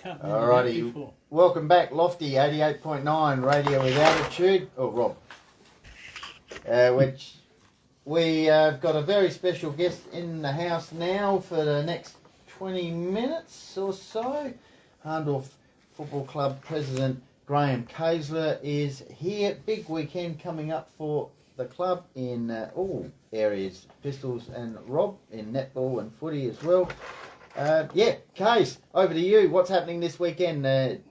Alrighty, welcome back, Lofty 88.9 Radio with Attitude. Oh, Rob. Which we have got a very special guest in the house now for the next 20 minutes or so. Hahndorf Football Club President Graham Kaesler is here. Big weekend coming up for the club in all areas, Pistols and Rob, in netball and footy as well. Kaes, over to you. What's happening this weekend?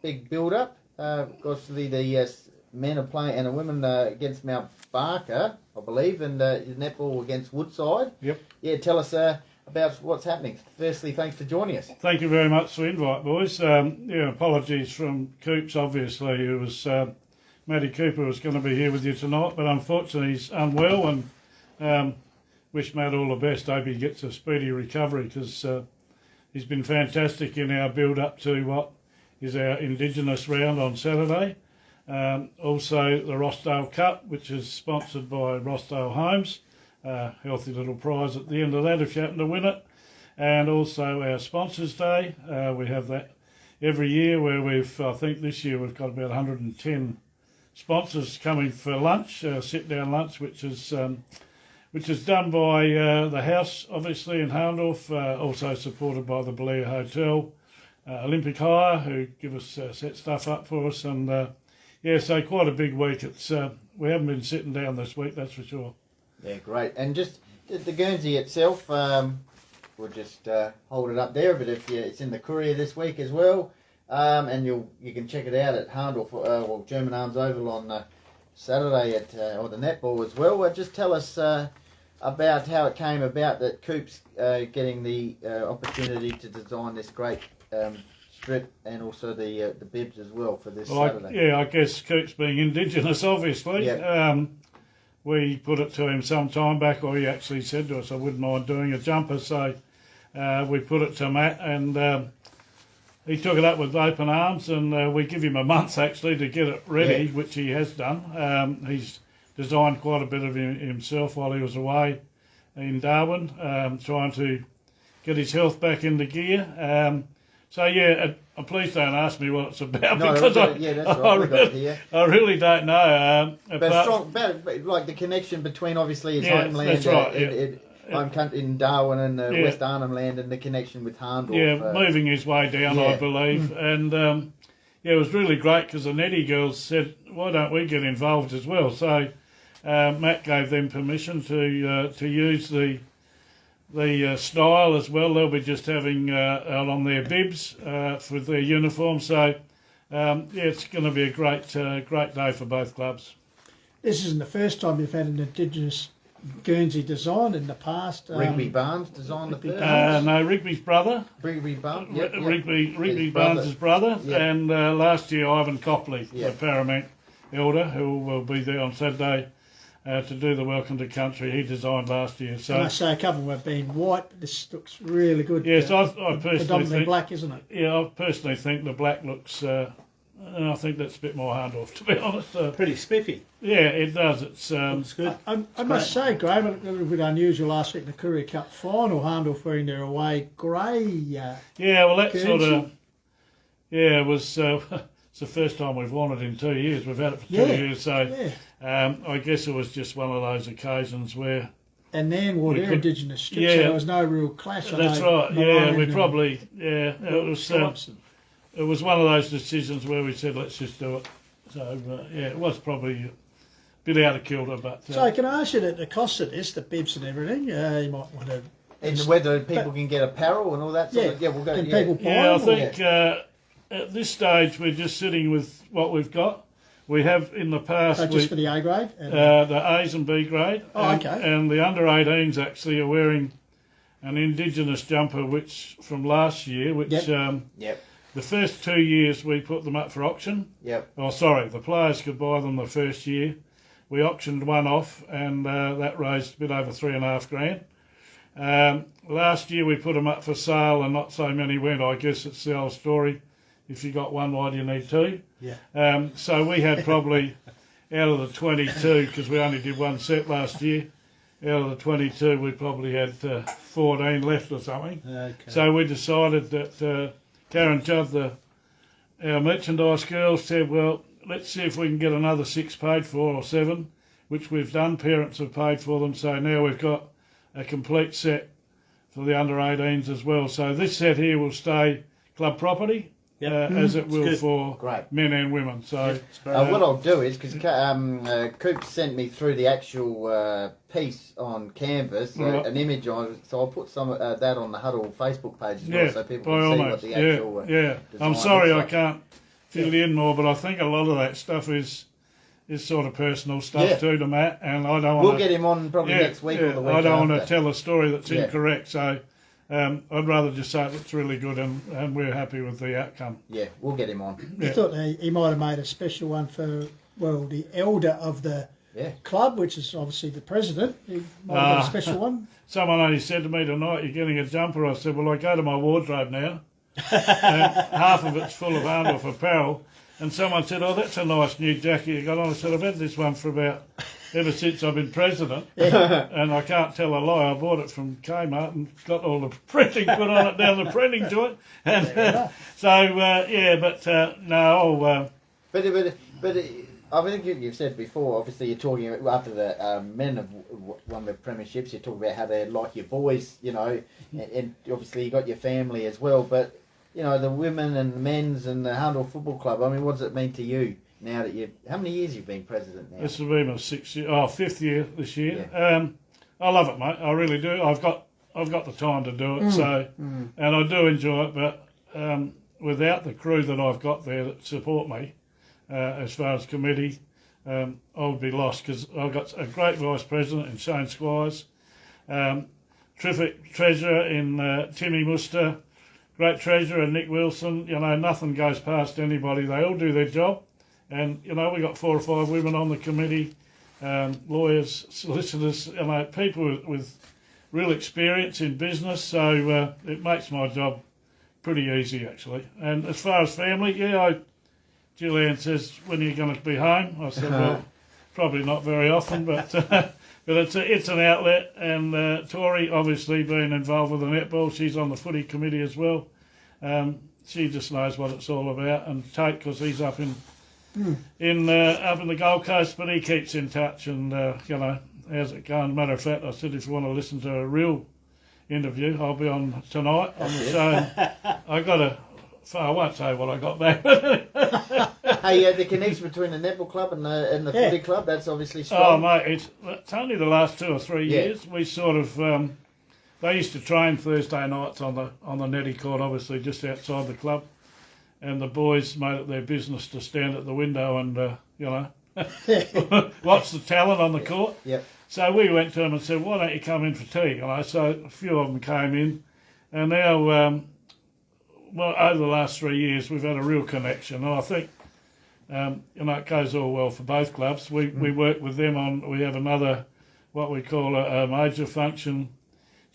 Big build-up. Obviously, the men are playing and the women against Mount Barker, I believe, and netball against Woodside. Yep. Yeah, tell us about what's happening. Firstly, thanks for joining us. Thank you very much for the invite, boys. Apologies from Coops, obviously. It was Matty Cooper was going to be here with you tonight, but unfortunately he's unwell, and wish Matt all the best. Hope he gets a speedy recovery, because he's been fantastic in our build-up to what is our Indigenous round on Saturday. Also the Rossdale Cup, which is sponsored by Rossdale Homes. Healthy little prize at the end of that if you happen to win it. And also our Sponsors Day. We have that every year, where I think this year we've got about 110 sponsors coming for lunch, sit-down lunch, which is done by the house, obviously, in Hahndorf, also supported by the Blair Hotel, Olympic Hire, who give us set stuff up for us. And so quite a big week. It's we haven't been sitting down this week, that's for sure. Yeah, great. And just the Guernsey itself, we'll just hold it up there, but if it's in the Courier this week as well, and you can check it out at Hahndorf, German Arms Oval on Saturday or the netball as well. Just tell us about how it came about that Coop's getting the opportunity to design this great strip, and also the bibs as well for this Saturday. I guess Coop's being Indigenous, obviously. Yep. We put it to him some time back, or he actually said to us, I wouldn't mind doing a jumper, so we put it to Matt, and he took it up with open arms, and we give him a month actually to get it ready, which he has done. He's designed quite a bit of it himself while he was away in Darwin, trying to get his health back into gear. Please don't ask me what it's about, because I really don't know. But like the connection between obviously his homeland, that's right, home country in Darwin and West Arnhem Land, and the connection with Hahndorf. Yeah, moving his way down, I believe. And it was really great, because the Netty girls said, why don't we get involved as well? So Matt gave them permission to use the style as well. They'll be just having out on their bibs for their uniform. So it's going to be a great day for both clubs. This isn't the first time you've had an Indigenous Guernsey design. In the past. Rigby Barnes designed the first. No, Rigby's brother. Rigby Barnes. Rigby Barnes' brother. Yep. And last year Ivan Copley, the Paramount Elder, who will be there on Saturday to do the Welcome to Country, he designed last year. So I say a couple have been white, but this looks really good. Yes, I personally predominantly think black, isn't it? Yeah, I personally think the black looks. I think that's a bit more Hahndorf, to be honest. Pretty spiffy. Yeah, it does. It's good. I must say, Graham, a little bit unusual last week in the Courier Cup final, Hahndorf wearing their away grey. That Guernsey. Sort of. Yeah, it was. It's the first time we've worn it in 2 years. We've had it for 2 years, so I guess it was just one of those occasions where. And then wore their Indigenous strips, so there was no real clash. That's right. Yeah, we probably. Yeah, it was. It was one of those decisions where we said, let's just do it. So, it was probably a bit out of kilter. But so can I ask you the cost of this, the bibs and everything? You might want to... And whether people can get apparel and all that sort of... Yeah, we'll go... Can people buy them? I think at this stage we're just sitting with what we've got. We have in the past... So just for the A grade? The A's and B grade. Okay. And the under 18s actually are wearing an Indigenous jumper which from last year, which... The first 2 years we put them up for auction. Yep. Oh, sorry, the players could buy them the first year. We auctioned one off, and that raised a bit over $3,500. Last year we put them up for sale, and not so many went. I guess it's the old story. If you got one, why do you need two? Yeah. So we had probably out of the 22, because we only did one set last year. Out of the 22, we probably had 14 left or something. Okay. So we decided that. Karen Judd, the our merchandise girls said, well, let's see if we can get another 6 paid for, or 7, which we've done. Parents have paid for them, so now we've got a complete set for the under-18s as well. So this set here will stay club property, as it will for men and women. So what I'll do is, because Coop sent me through the actual piece on canvas, an image on it, so I'll put some of that on the Huddle Facebook page as well, so people can see what the actual I'm sorry I can't fill in more, but I think a lot of that stuff is sort of personal stuff too to Matt, and I don't want We'll get him on probably next week or the week I don't after. want to tell a story that's incorrect, so I'd rather just say it's really good and we're happy with the outcome. Yeah, we'll get him on. I thought he might have made a special one for, well, the elder of the club, which is obviously the president. He might have got a special one. Someone only said to me tonight, you're getting a jumper. I said, well, I go to my wardrobe now. Half of it's full of Hahndorf apparel. And someone said, oh, that's a nice new jacket you got on. I said, I've had this one for ever since I've been president. And I can't tell a lie. I bought it from Kmart and got all the printing put on it down the printing joint. And no. But I think you've said before, obviously you're talking after the men have won the premierships, you talk about how they're like your boys, you know, and obviously you got your family as well, but you know, the women and the men's and the Hahndorf Football Club, I mean, what does it mean to you now that how many years you've been president now? This will be my 5th year this year. Yeah. I love it, mate. I really do. I've got the time to do it, and I do enjoy it, but without the crew that I've got there that support me, as far as committee, I would be lost, because I've got a great vice president in Shane Squires, terrific treasurer in Timmy Muster, great treasurer Nick Wilson. You know, nothing goes past anybody. They all do their job. And, you know, we got 4 or 5 women on the committee, lawyers, solicitors, you know, people with real experience in business. So it makes my job pretty easy, actually. And as far as family, Julianne says, when are you going to be home? I said, well, probably not very often, but but it's an outlet. And Tori, obviously, being involved with the netball, she's on the footy committee as well. She just knows what it's all about. And Tate, because he's up in the Gold Coast, but he keeps in touch. And you know, how's it going? Matter of fact, I said if you want to listen to a real interview, I'll be on tonight. So I won't say what I got back. Hey, the connection between the netball club and the footy club, that's obviously strong. Oh, mate, it's only the last 2 or 3 years. We sort of, they used to train Thursday nights on the netty court, obviously, just outside the club. And the boys made it their business to stand at the window and, you know, watch the talent on the court. Yep. So we went to them and said, why don't you come in for tea? You know, so a few of them came in. And now, well, over the last 3 years, we've had a real connection. And I think, you know, it goes all well for both clubs. We work with them on, we have another, what we call a major function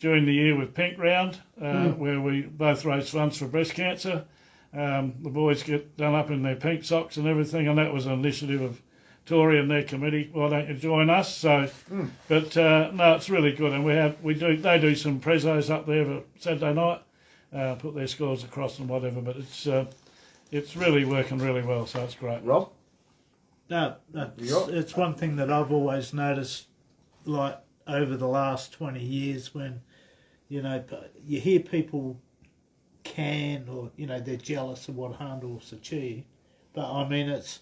during the year with Pink Round, where we both raise funds for breast cancer. The boys get done up in their pink socks and everything, and that was an initiative of Tory and their committee. Why don't you join us? So, but no, it's really good, and they do some prezos up there for Saturday night, put their scores across and whatever. But it's really working really well, so it's great. Rob? No, it's one thing that I've always noticed, like over the last 20 years, when you know you hear people or you know they're jealous of what Hahndorf's achieved, but I mean it's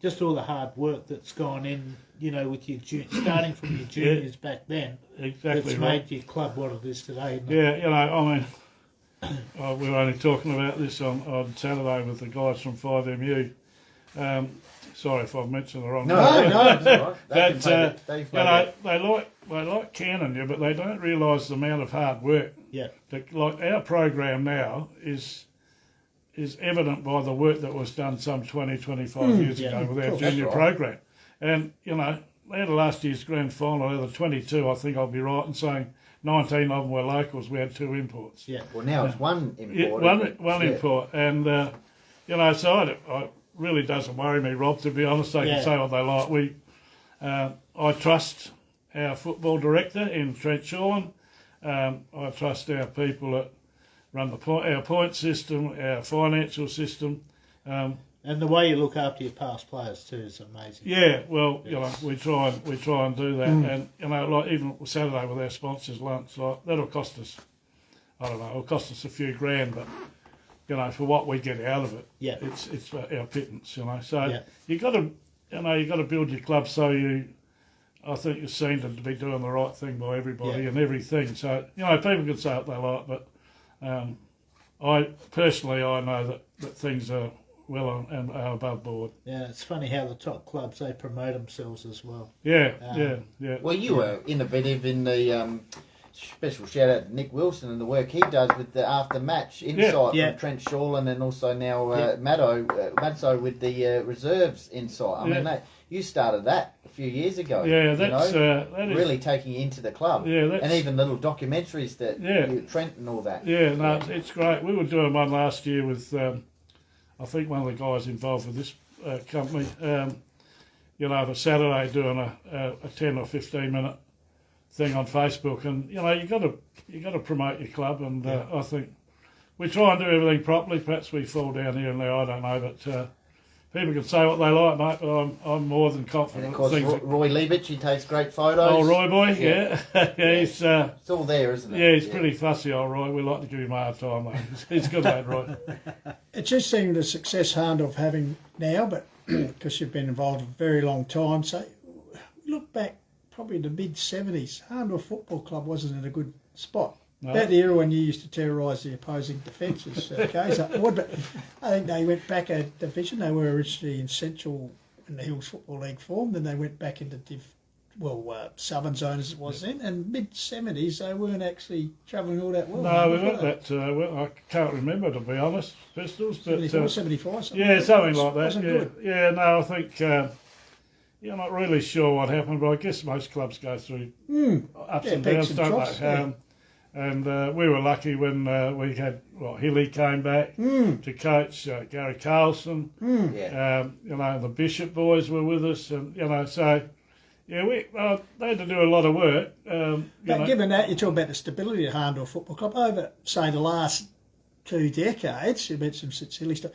just all the hard work that's gone in, you know, with your starting from your juniors back then. Exactly. That's made your club what it is today. Yeah, you know, I mean, we were only talking about this on Saturday with the guys from 5MU. Sorry if I've mentioned the wrong name. No, it's all right. But, you know, they like canning you, but they don't realise the amount of hard work. Yeah. Like our program now is evident by the work that was done some 20, 25 years ago with our junior program. And, you know, they had last year's grand final, out of the 22, I think I'll be right in saying 19 of them were locals. We had 2 imports. Yeah. Well, now it's 1 import. Yeah, one import. And, you know, so it really doesn't worry me, Rob, to be honest. They can say what they like. I trust our football director in Trent Shoreham. I trust our people that run our point system, our financial system, And the way you look after your past players too is amazing. Yeah, well, you know, we try and do that, and you know, like even Saturday with our sponsors lunch, like that'll cost us, I don't know, it'll cost us a few grand, but you know, for what we get out of it, Yeah. it's our pittance, you know. So you got to build your club so I think you're seen to be doing the right thing by everybody and everything. So you know, people can say what they like, but I know that things are well and are above board. Yeah, it's funny how the top clubs, they promote themselves as well. Yeah. Well, you were innovative in the special shout out to Nick Wilson and the work he does with the after match insight from Trent Shawlin, and also now Madso with the reserves insight. I mean, you started that a few years ago. Yeah, that is really taking you into the club. Yeah, and even little documentaries that Trent and all that. Yeah, no, it's great. We were doing one last year with I think one of the guys involved with this company. You know, for Saturday doing a 10 or 15 minute thing on Facebook, and you know, you got to promote your club, and I think we try and do everything properly. Perhaps we fall down here and there, I don't know, but people can say what they like, mate, but I'm more than confident. And of course, Roy Liebich, he takes great photos. Oh, Roy boy, yeah. He's it's all there, isn't it? Yeah, he's pretty fussy, old Roy. We like to give him a hard time, mate. He's good, mate, Roy. It just seemed the success Hahndorf having now, but because you've been involved a very long time, so look back probably in the mid-70s, Hahndorf Football Club wasn't in a good spot. No. About the era when you used to terrorise the opposing defences, Kaesler forward, but I think they went back a division. They were originally in Central, in the Hills Football League form, then they went back into Southern Zone as it was then, and mid-70s they weren't actually travelling all that well. No, we weren't that well, I can't remember, to be honest, Pistols. But, 75, something yeah, something like that. Wasn't good. Yeah, no, I think... I'm not really sure what happened, but I guess most clubs go through ups and downs, don't troughs, they? And we were lucky when we had, Hilly came back to coach, Gary Carlson, the Bishop boys were with us, and, so, they had to do a lot of work. But given that, you talk about the stability of Hahndorf Football Club, over, say, the last 2 decades, you mentioned since Hilly stuff,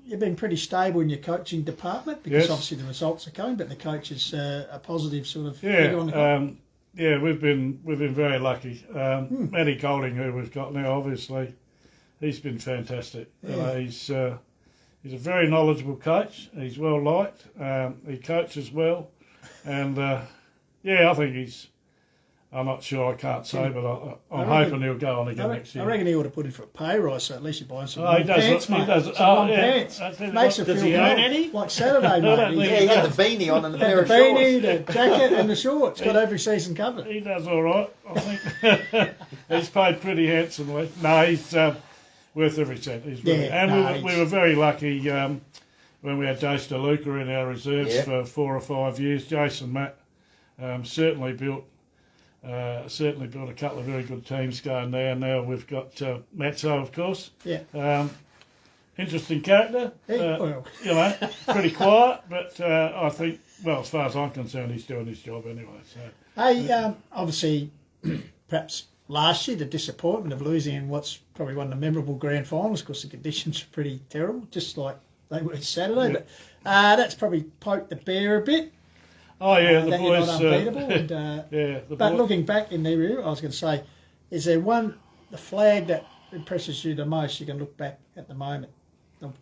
you've been pretty stable in your coaching department because obviously the results are coming, but the coach is a positive sort of figure on the club. We've been very lucky. Matty Golding, who we've got now, obviously, he's been fantastic. He's a very knowledgeable coach. He's well liked. He coaches well, and I think he's. I'm not sure, I can't say, but I'm hoping he'll go on again next year. I reckon he ought to put in for a pay rise, so at least you're buying some pants, mate. He does. Pants. Makes it does feel he own any? Like Saturday, mate. He got the beanie on and a pair of the shorts. beanie, the jacket and the shorts. Got every season covered. He does all right, I think. He's paid pretty handsomely. No, he's worth every cent. He's really, and we were very lucky when we had Jace DeLuca in our reserves for 4 or 5 years. Jason Matt certainly built a couple of very good teams going there. Now we've got Matzo, of course. Yeah. Interesting character. Pretty quiet, but I think, as far as I'm concerned, he's doing his job anyway. So. Hey, obviously, perhaps last year, the disappointment of losing in what's probably one of the memorable grand finals, because the conditions are pretty terrible, just like they were Saturday. But that's probably poked the bear a bit. Oh yeah, the that boys. You're not unbeatable. And, but looking back in their era, I was going to say, is there the flag that impresses you the most? You can look back at the moment.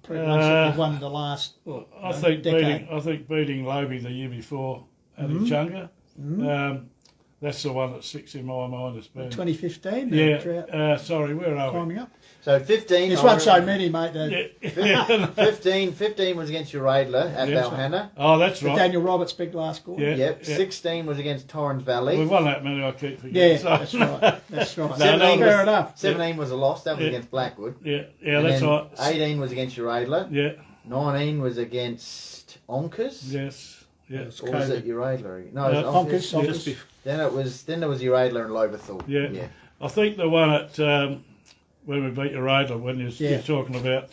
Pretty much you've won the last. I think beating Lobe the year before at Chunga. That's the one that sticks in my mind as being 2015. Yeah. Sorry, where are we? Climbing up. So 15. It's not so many, mate. 15 was against your Radler at Valhalla. Oh, that's right. Daniel Roberts' big last goal. Yep. 16 was against Torrens Valley. We've won that many, I keep forgetting. Yeah, that's right. That's right. 17 enough. 17 was a loss. That was against Blackwood. Yeah, that's right. 18 was against your Radler. Yeah. 19 was against Onkers. Yes. Yeah. Or was it your Radler? No, it was Onkers. Then there was your Radler and Loberthal. Yeah. I think the one at when we beat your Radler, when you're talking about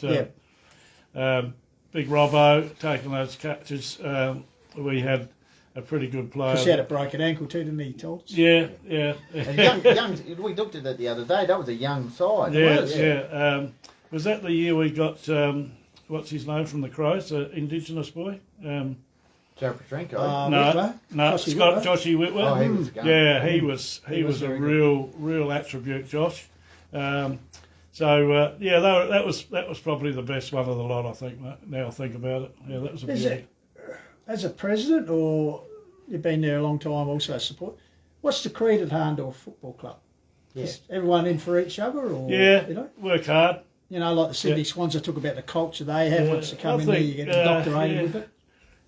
Big Robbo taking those catches, we had a pretty good player. Because he had a broken ankle too, didn't he, told us? Yeah. And young, we looked at it the other day. That was a young side. Yeah. Was that the year we got what's his name from the Crows, Indigenous boy. Joe Petrenko. No, Joshy Scott Whitwer. Joshy Whitwer. Oh, he was a gun. Yeah, he was a very real attribute, Josh. That was probably the best one of the lot, I think. Now I think about it, yeah, that was a Is beauty. it, as a president, or you've been there a long time, also support? What's the creed at Hahndorf Football Club? Yeah. Is everyone in for each other, or Yeah, you know, work hard. like the Sydney Swans, I talk about the culture they have. Yeah, Once you come I in there, think, you get indoctrinated yeah. with it.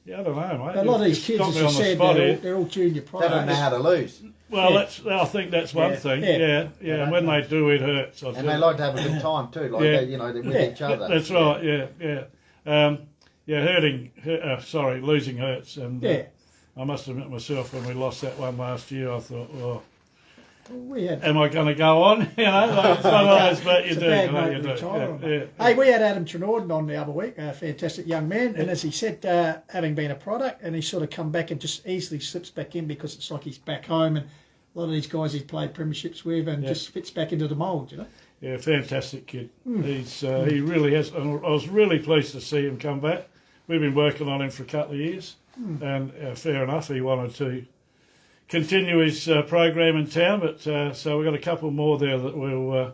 Yeah, I don't know, mate. But a lot of these You've kids, got as me you on the said, spot here. they're all junior They don't know players. how to lose. Well, Yeah. I think that's one Yeah. thing. Yeah. Yeah. And when they do, it hurts. I And feel. they like to have a good time too, like Yeah. they're with Yeah. each other. That's right. Yeah. Losing hurts, and Yeah, I must admit myself, when we lost that one last year, I thought, well, we had. am I going to go on? Like, it's one of those, but you It's a do. bad You know, note you to do. retire on. Yeah. Hey, we had Adam Trenorden on the other week, a fantastic young man, and as he said, having been a product, and he sort of come back and just easily slips back in because it's like he's back home, and a lot of these guys he's played premierships with, and just fits back into the mould, you know. Yeah, fantastic kid. He really has. And I was really pleased to see him come back. We've been working on him for a couple of years, and fair enough, he wanted to continue his program in town. But so we've got a couple more there that will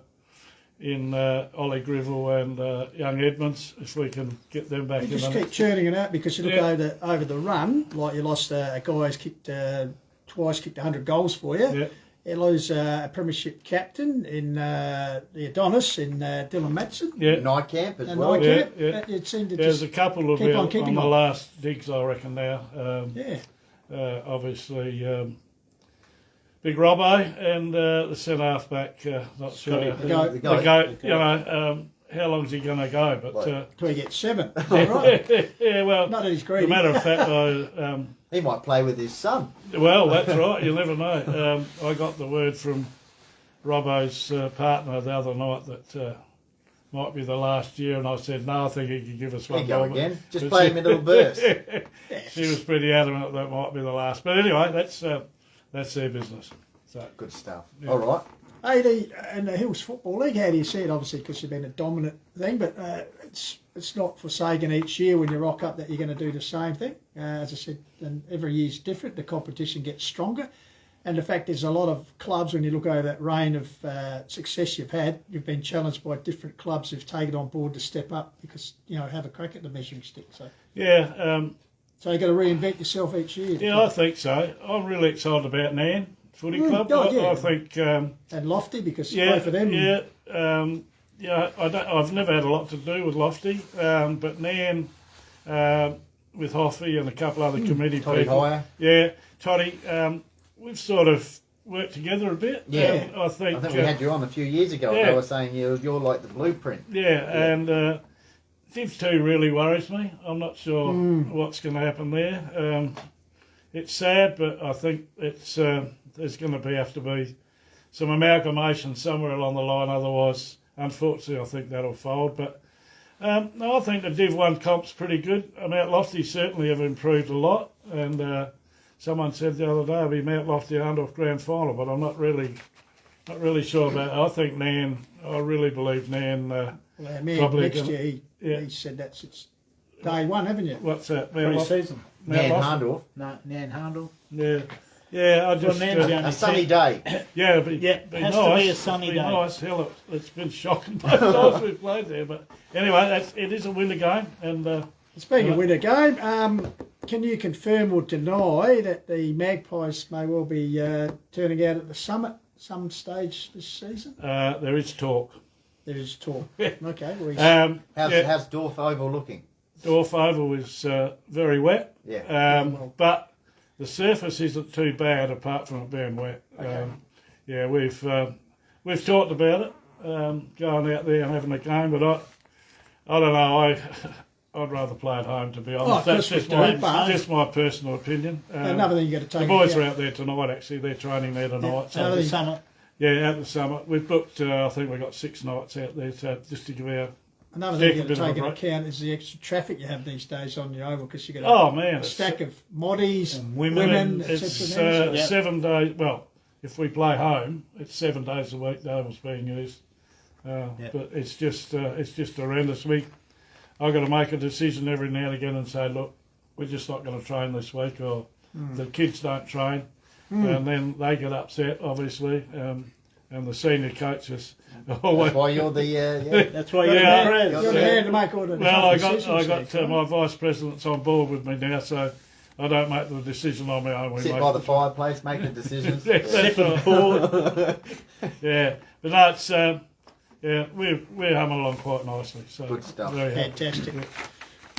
in Ollie Grivell and young Edmonds, if we can get them back You in. just the keep churning it out because you look over the run, like you lost a guy who's kicked twice, kicked 100 goals for you. Yeah. You lose a premiership captain in the Adonis in Dylan Matson. Yeah. Night camp as And well. Nike, Yeah. it seemed to There's just a couple of keep on on keeping the on. last digs, I reckon now. yeah. Obviously, Big Robbo and the centre half-back, not sure. The goat. The The goat. goat, you know, how long's he going to go? But Till he gets 7. Right. yeah, well, Not that he's as greedy. a matter of fact, He might play with his son. well, that's right. You never know. I got the word from Robbo's partner the other night that might be the last year, and I said no. I think he could give us There one you go more. again. Just But play him in little bursts. She was pretty adamant that might be the last. But anyway, that's their business. So Good stuff. Yeah. All right. Hey, and the Hills Football League, how do you see it? Obviously, because you've been a dominant thing, but it's not forsaken each year when you rock up that you're going to do the same thing. As I said, and every year's different. The competition gets stronger. And the fact is, a lot of clubs, when you look over that reign of success you've had, you've been challenged by different clubs who've taken on board to step up because, have a crack at the measuring stick. So yeah. so you've got to reinvent yourself each year. Yeah, I think so. I'm really excited about Nan Footy Club. oh, yeah. I think, And Lofty, because yeah, both of them. yeah. I've never had a lot to do with Lofty, but Nan, with Hoffy and a couple other committee Toddy people. Hire. Yeah, Toddy. We've sort of worked together a bit. Yeah. I think. I think we had you on a few years ago. yeah. They were saying you're like the blueprint. And Div 2 really worries me. I'm not sure what's going to happen there. It's sad, but I think it's there's going to have to be some amalgamation somewhere along the line. Otherwise, unfortunately, I think that'll fold. But no, I think the Div 1 comp's pretty good. Mount Lofty certainly have improved a lot. And someone said the other day it'll be Mount Lofty Hahndorf Grand Final, but I'm not really sure about it. I think Nan, I really believe Nan. Well, our man Probably next gonna- year, he said that since day one, haven't you? What's that? Mount Lofty? Pre-season. Nan Lofty? Hahndorf. No, Nan Hahndorf. Yeah. Yeah, I just... Nan's the only A sunny day. yeah, Yeah, be has nice. to be a sunny Be day. nice. Hell, it's been shocking both times we've played there. But anyway, it is a winter game. And Speaking of winter game, can you confirm or deny that the Magpies may well be turning out at the Summit some stage this season? there is talk. There is talk. Yeah. Okay. Well, How's Dorf Oval looking? Dorf Oval is very wet. Yeah. But the surface isn't too bad apart from it being wet. Yeah, we've talked about it, going out there and having a game, but I don't know. I'd rather play at home, to be honest. That's Christmas just my personal opinion. another thing you got to take. The boys into are out there tonight. Actually, they're training there tonight. Yeah. So, The Summit. yeah, at the summit. We've booked. I think we've got 6 nights out there, so just to give our. Another thing you got Take a to bit of take a into break. account is the extra traffic you have these days on the Oval because you got Oh man, a stack of moddies, And women, It's etc. Yeah. 7 days. Well, if we play home, it's 7 days a week. The Oval's being used, but it's just horrendous. I've got to make a decision every now and again and say, look, we're just not going to train this week, or the kids don't train, and then they get upset, obviously, and the senior coaches always. That's why you're the That's why you're Yeah. the prez. You're the man to make all the Well, I got decisions. my vice president's on board with me now, so I don't make the decision on my own. We sit make by the fireplace making decisions. Yeah, that's right. Yeah, but no, it's we're humming along quite nicely. So Good stuff. very happy. Fantastic.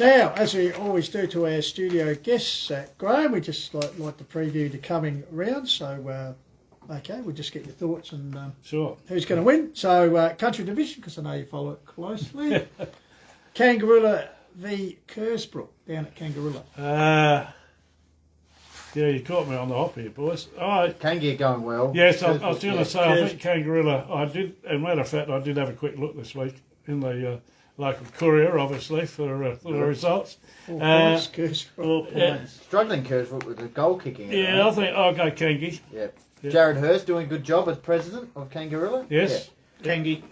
Now, as we always do to our studio guests, Graham, we just like to preview the coming round. So, okay, we'll just get your thoughts on Sure. who's going to win. So, country division, because I know you follow it closely. Kangaroola v Kersbrook down at Kangaroola. Yeah, you caught me on the hop here, boys. Oh, Kangi going well. yes, I was going Yeah. to say, I think Kangaroola, I did, as a matter of fact, I did have a quick look this week in the local courier, obviously, for the results. 4 points, Kersbrook. 4 Yeah. points. Struggling Kersbrook with the goal kicking. Yeah, I think I'll go Kangi. Yeah. Yeah. Jared Hurst doing a good job as president of Kangaroola. Yes. Kangi.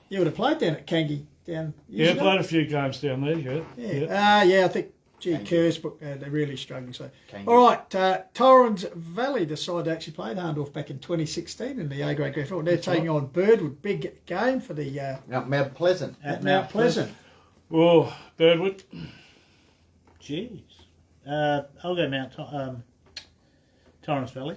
You would have played down at Kangi down years Yeah, ago. played a few games down there, yeah. Yeah, I think, Kangi. Kersbrook, they're really struggling. So, Kangi. all right, Torrens Valley decided to actually play Hahndorf back in 2016 in the A grade grand final. They're taking on Birdwood, big game for the Mount Pleasant. at Mount Pleasant. Oh, Birdwood. Jeez. I'll go Torrens Valley.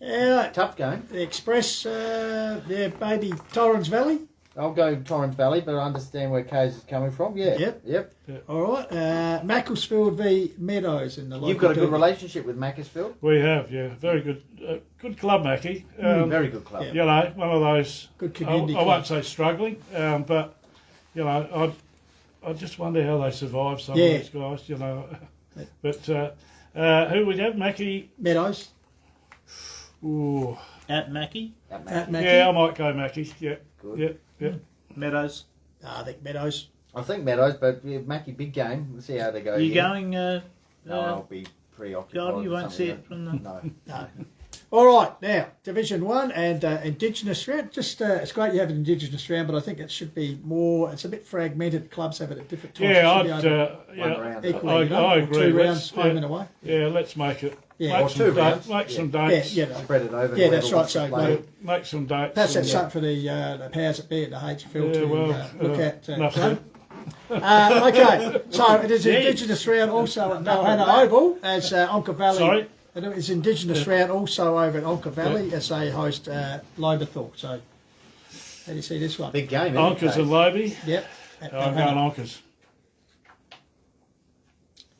Yeah, Tough game. the Express, maybe Torrens Valley. I'll go Torrens Valley, but I understand where Kaes is coming from. Yeah. Yep. Yep. All right, Macclesfield v Meadows in the local You've got a good derby. relationship with Macclesfield. We have, yeah. Very good. Good club, Mackie. Very good club. Yeah. You know, one of those, Good I community won't club. say struggling, but, you know, I just wonder how they survive, some Yeah. of these guys, you know. But who would you have? Mackie? Meadows Ooh. At Mackie. at Mackie. Yeah, I might go Mackie. Yeah, Good. yeah, yeah. Meadows. I think Meadows. I think Meadows, but yeah, Mackie, big game. We'll see how they go. Are you here. going? No, I'll be preoccupied. God, you with won't see something it from the. No. No. All right, now Division 1 and Indigenous round. Just it's great you have an Indigenous round, but I think it should be more. It's a bit fragmented. Clubs have it at different times. Yeah, It should be over One round. equally, I you know, I or agree. 2 Let's- rounds home and away. Yeah, let's make it. Yeah. Or Make 2 some, rounds. make Yeah. some Yeah, dates. yeah, no. Spread it over. Yeah, whoever that's right, wants to so play. no- Make some dates. Perhaps that's and, something for the powers that be at the HFL Yeah, to well, look at. enough Graham. said. Okay, so it is Jeez. Indigenous round also at Malhana Oval as Onka Valley. Sorry? It is Indigenous round also over at Onka Valley as they host Loberthorpe. So, how do you see this one? Big game. Onkers and Lobie. Yep. at I'm Malhana. going Onkers.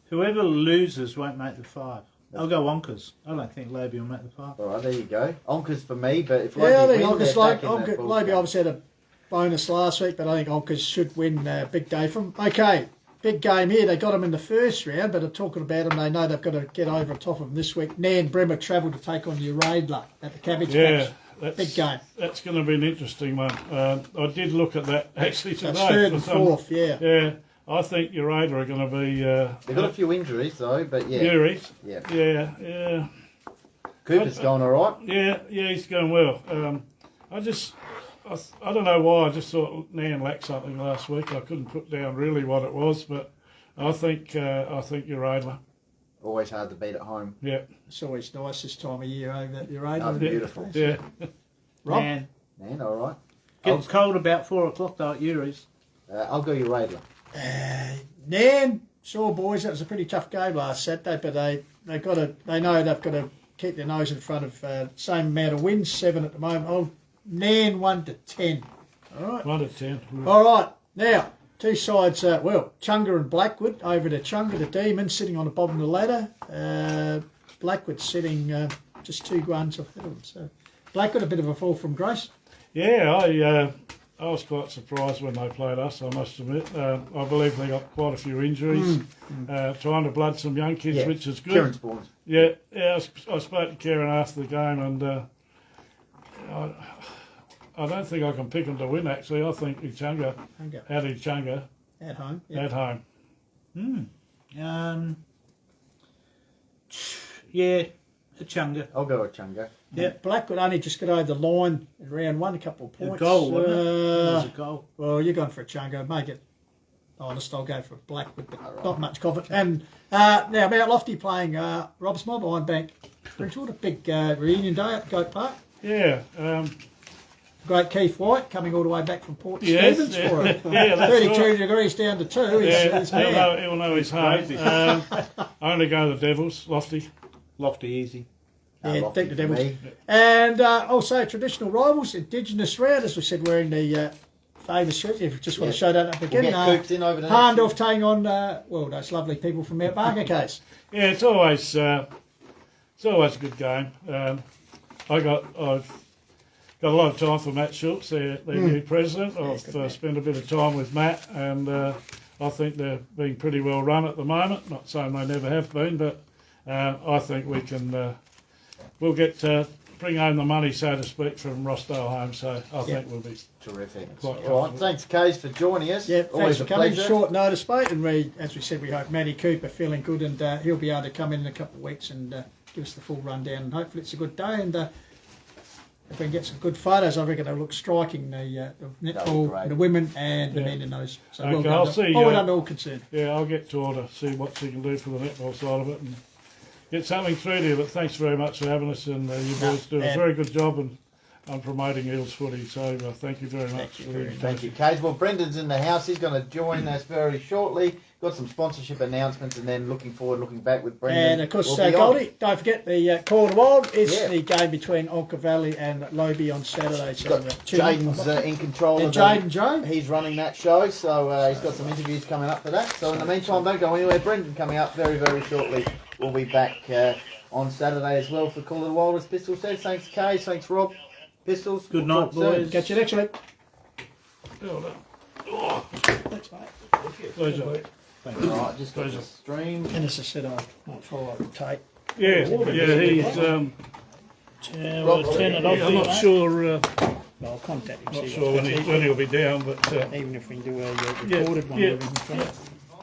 Whoever loses won't make the 5. I'll go Wonkers. I don't think Lobie will make the 5. All right, there you go. Onkers for me, but if Yeah, I Lobby think win, Onkers, they're back in that Lobie ball. obviously had a bonus last week, but I think Onkers should win big day from. Okay, big game here. They got them in the first round, but are talking about them. They know they've got to get over on top of them this week. Nan Bremer travelled to take on Uradler at the Cabbage Yeah, Patch. that's, Big game. That's going to be an interesting one. I did look at that actually today. That's third and for some- fourth, yeah. Yeah, I think Urada are going to be They've got a few injuries though, but yeah. Uris. Yeah. Yeah. Cooper's going all right. Yeah, he's going well. I don't know why. I just thought Nan lacked something last week. I couldn't put down really what it was, but I think Urada. Always hard to beat at home. Yeah, It's always nice this time of year over at Oh, Uradler. beautiful. yeah. Rob? Man, Man, all right. gets cold about 4 o'clock though at Yuri's. I'll go Uradler. Nan, sure boys, that was a pretty tough game last Saturday, but they know they've got to keep their nose in front of same amount of wins, 7 at the moment. Oh, Nan 1 to 10. All right. 1 to 10. All right. Now, two sides. Chunga and Blackwood over to Chunga, the Demon, sitting on the bottom of the ladder. Blackwood sitting just 2 runs ahead of them. So Blackwood a bit of a fall from grace. Yeah, I was quite surprised when they played us, I must admit. I believe they got quite a few injuries, trying to blood some young kids, Yeah. which is good. Kieran Spawns. Yeah, I spoke to Kieran after the game, and I don't think I can pick them to win, actually. I think Chunga, Chunga at home. Yeah. at home. Yeah, A Chunga. I'll go with Chunga. Yeah, Blackwood only just got over the line in round one, a couple of points. A goal, wasn't it? It was a goal. Well, you're going for a Chunga. Make it honest, I'll go for Blackwood, but not much confidence. And now Mount Lofty playing Rob's Mob, Ironbank, Bridgewater. Big reunion day at Goat Park. Yeah. Great Keith White coming all the way back from Port Yes, Stephens yeah. for it. Yeah, that's 32 right. degrees down to 2 Yeah, is mad. he'll know his home. I only go the Devils, Lofty. Lofty easy. Yeah, Lofty take the for Devils. me. And also traditional rivals, Indigenous round, as we said, we're in the famous street. If you just want to show that up We'll again. get Coops in over the next Hahndorf taking on, well, those lovely people from Mount Barker Case. Yeah, it's always a good game. I've got a lot of time for Matt Schultz, their new president. I've spent a bit of time with Matt, and I think they're being pretty well run at the moment. Not saying they never have been, but I think we can. We'll get bring home the money, so to speak, from Rossdale home. So I think we'll be Terrific. quite All right, thanks, Kays, for joining us. Yeah, thanks Always for a coming. pleasure. Short notice, mate. And as we said, we hope Matty Cooper feeling good, and he'll be able to come in a couple of weeks and give us the full rundown. And hopefully it's a good day. And if we can get some good photos, I reckon they'll look striking. The netball, the women and the men in those. So Okay, well I'll done. see, Well done to all concerned. Yeah, I'll get to her to see what she can do for the netball side of it and get something through to you. But thanks very much for having us, and you boys do a very good job on promoting Eels footy. So thank you very much. Thank you, Kays. Well, Brendan's in the house. He's going to join us very shortly. Got some sponsorship announcements, and then looking back with Brendan. And of course, We'll be on. Goldie, don't forget the Call of the Wild is Yeah. the game between Onka Valley and Lobe on Saturday. So Got Jaden's in control of Jaden Joe. He's running that show, so he's got some interviews coming up for that. So in the meantime, don't go anywhere. Brendan coming up very, very shortly. We'll be back on Saturday as well for Call of the Wild, as Pistol said. Thanks, Kays. Thanks, Rob. Pistols. Good We'll night, talk soon. boys. Catch you next week. Well done. Thanks, mate. Pleasure. All right, just got the stream. And as I said, I'll follow up the tape. Yeah, he's. We'll turn it off. I'm not sure. I'll contact him. Not see sure what- when he'll be down, but even if we do a yeah, recorded one. yeah. Everything.